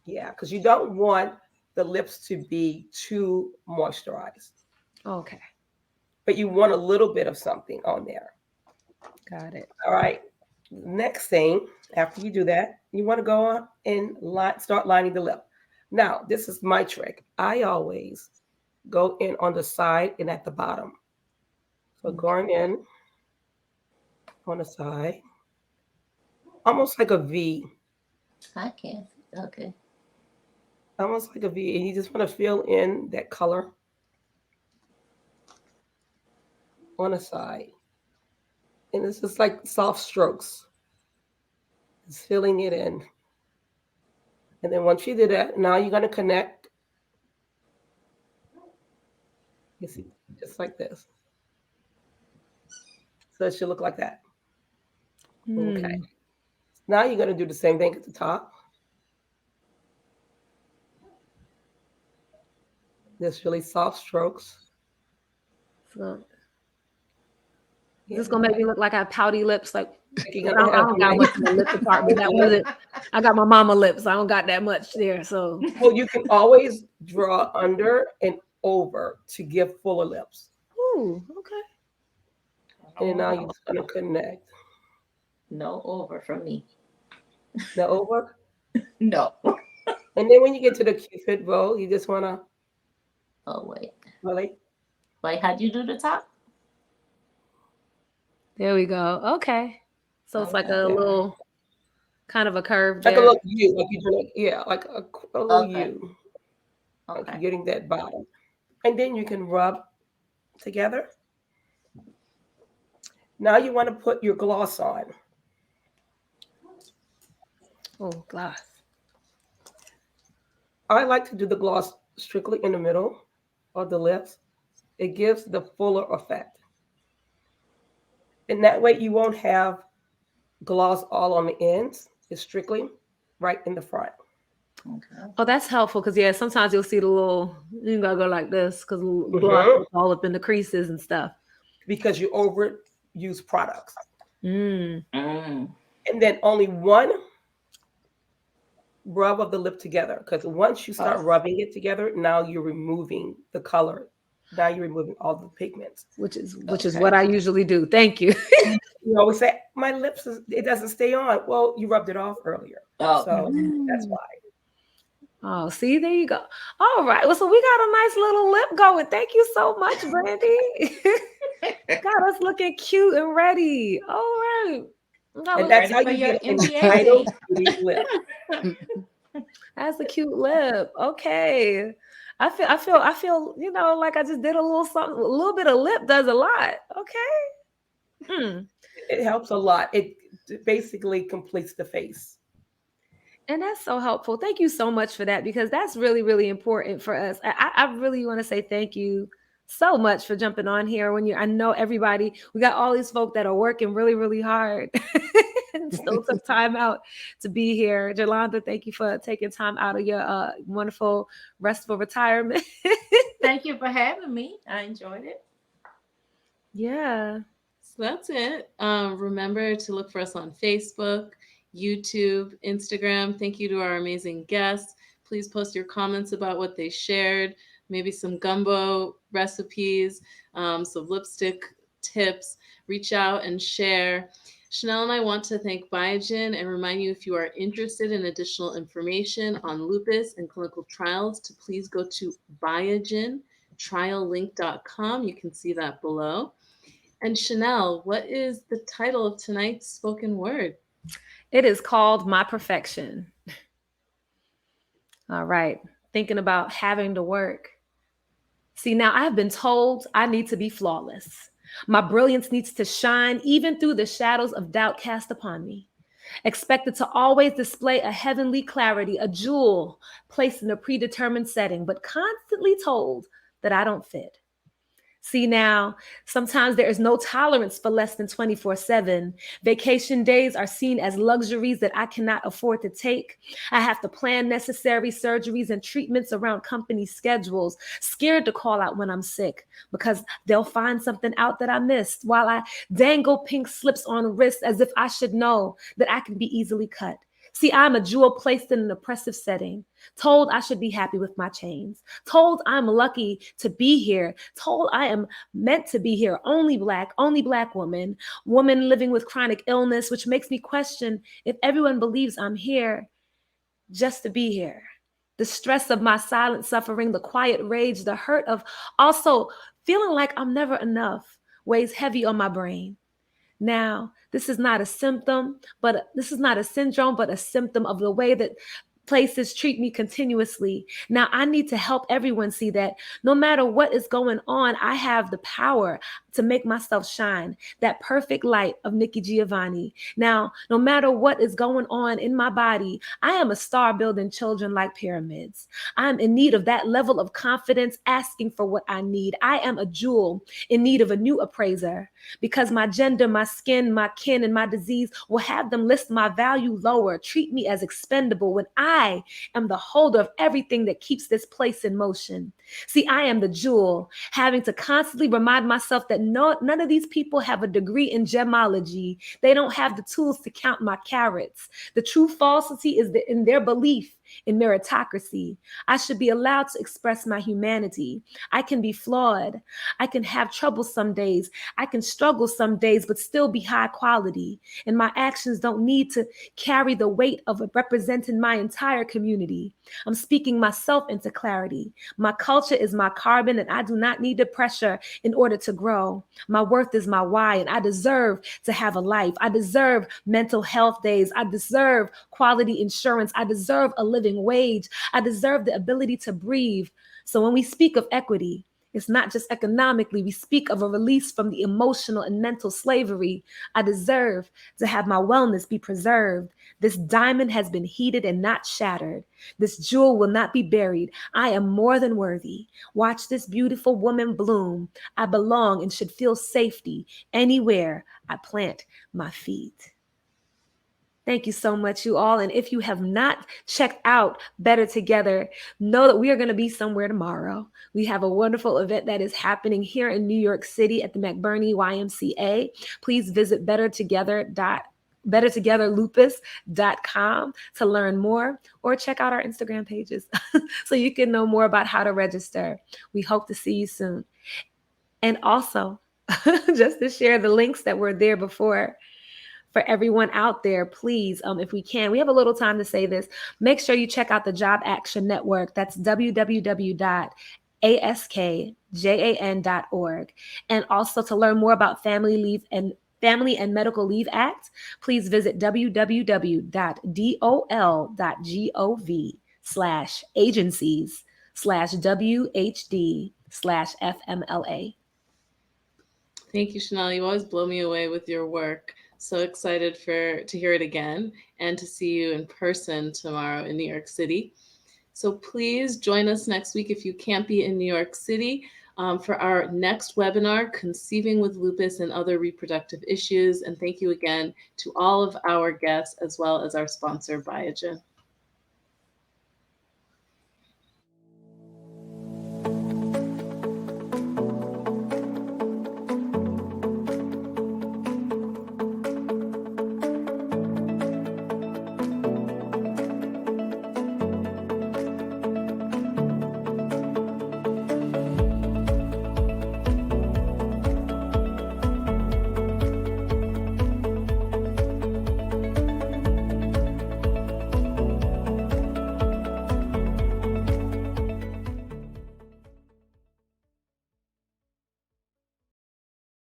Yeah, because you don't want the lips to be too moisturized, Okay. but you want a little bit of something on there. Got it. All right. Next thing, after you do that, you want to go on and start lining the lip. Now, this is my trick. I always go in on the side and at the bottom. So going in on the side, almost like a V, I can't. Okay. almost like a V. And you just want to fill in that color on the side. And it's just like soft strokes. Just filling it in. And then once you do that, now you're going to connect. You see, just like this. So it should look like that. Okay. Hmm. Now you're going to do the same thing at the top. Just really soft strokes. So Yeah, this is gonna make me look like I have pouty lips. Like you're I gonna don't, I have don't got nice. much in the lip department. That wasn't. I got my mama lips. I don't got that much there. So Well, you can always draw under and over to give fuller lips. ooh, okay. And now Oh, you're just gonna connect no over from me. the over. No. And then when you get to the cupid bow, you just wanna Oh wait. really Wait, how'd you do the top? There we go. Okay. So it's like Okay. a yeah. little kind of a curve Like a there. little U, like you do like yeah, like a little Okay. U. Like Okay. you're getting that bottom. And then you can rub together. Now you want to put your gloss on. Oh, glass. I like to do the gloss strictly in the middle of the lips. It gives the fuller effect. And that way you won't have gloss all on the ends. It's strictly right in the front. Okay. Oh, that's helpful because yeah, sometimes you'll see the little. You gotta go like this because gloss Hmm. is all up in the creases and stuff. Because you overuse products. Mm. Mm. And then only one rub of the lip together. Because once you start Oh. rubbing it together, now you're removing the color. Now you're removing all the pigments. Which is Okay. what I usually do. Thank you. You always say, my lips, it doesn't stay on. Well, you rubbed it off earlier. Okay. So that's Mm. why. Oh, see, there you go. All right. Well, so we got a nice little lip going. Thank you so much, Brandy. Got us looking cute and ready. All right. Got And us- that's Ready how for you your get an NBA entitled game? cutie lip. That's a cute lip. Okay. I feel, like I just did a little something. A little bit of lip does a lot. Okay. Hmm. It helps a lot. It basically completes the face. And that's so helpful. Thank you so much for that because that's really, really important for us. I really want to say thank you so much for jumping on here I know everybody, we got all these folk that are working really, really hard and still took time out to be here. Jolanda, thank you for taking time out of your wonderful restful retirement. Thank you for having me. I enjoyed it. Yeah. So that's it. Remember to look for us on Facebook, YouTube, Instagram. Thank you to our amazing guests. Please post your comments about what they shared, maybe some gumbo recipes, some lipstick tips. Reach out and share. Chanel and I want to thank Biogen and remind you if you are interested in additional information on lupus and clinical trials to please go to biogentriallink.com. You can see that below. And Chanel, what is the title of tonight's spoken word? It is called My Perfection. All right. Thinking about having to work. See, now I have been told I need to be flawless. My brilliance needs to shine even through the shadows of doubt cast upon me. Expected to always display a heavenly clarity, a jewel placed in a predetermined setting, but constantly told that I don't fit. See now, sometimes there is no tolerance for less than 24/7. Vacation days are seen as luxuries that I cannot afford to take. I have to plan necessary surgeries and treatments around company schedules, scared to call out when I'm sick because they'll find something out that I missed, while I dangle pink slips on wrists as if I should know that I can be easily cut. See, I'm a jewel placed in an oppressive setting. told I should be happy with my chains, told I'm lucky to be here, told I am meant to be here, only black woman, woman living with chronic illness, which makes me question if everyone believes I'm here just to be here. The stress of my silent suffering, the quiet rage, the hurt of also feeling like I'm never enough weighs heavy on my brain. Now, this is not a symptom, but this is not a syndrome, but a symptom of the way that places treat me continuously. Now, I need to help everyone see that no matter what is going on, I have the power to make myself shine, that perfect light of Nikki Giovanni. Now, no matter what is going on in my body, I am a star building children like pyramids. I'm in need of that level of confidence, asking for what I need. I am a jewel in need of a new appraiser because my gender, my skin, my kin, and my disease will have them list my value lower, treat me as expendable when I am the holder of everything that keeps this place in motion. See, I am the jewel, having to constantly remind myself that none of these people have a degree in gemology. They don't have the tools to count my carats. The true falsity is in their belief in meritocracy. I should be allowed to express my humanity. I can be flawed. I can have trouble some days. I can struggle some days, but still be high quality. And my actions don't need to carry the weight of representing my entire community. I'm speaking myself into clarity. My culture is my carbon, and I do not need the pressure in order to grow. My worth is my why, and I deserve to have a life. I deserve mental health days. I deserve quality insurance. I deserve a living wage. I deserve the ability to breathe. So when we speak of equity, it's not just economically. We speak of a release from the emotional and mental slavery. I deserve to have my wellness be preserved. This diamond has been heated and not shattered. This jewel will not be buried. I am more than worthy. Watch this beautiful woman bloom. I belong and should feel safety anywhere I plant my feet. Thank you so much, you all. And if you have not checked out Better Together, know that we are going to be somewhere tomorrow. We have a wonderful event that is happening here in New York City at the McBurney YMCA. Please visit bettertogetherlupus.com to learn more, or check out our Instagram pages so you can know more about how to register. We hope to see you soon. And also, just to share the links that were there before, for everyone out there, please, if we can, we have a little time to say this. Make sure you check out the Job Action Network. That's www.askjan.org. And also to learn more about Family and Medical Leave Act, please visit www.dol.gov/agencies/WHD/FMLA. Thank you, Chanel. You always blow me away with your work. So excited to hear it again and to see you in person tomorrow in New York City. So please join us next week if you can't be in New York City for our next webinar, Conceiving with Lupus and Other Reproductive Issues. And thank you again to all of our guests as well as our sponsor, Biogen.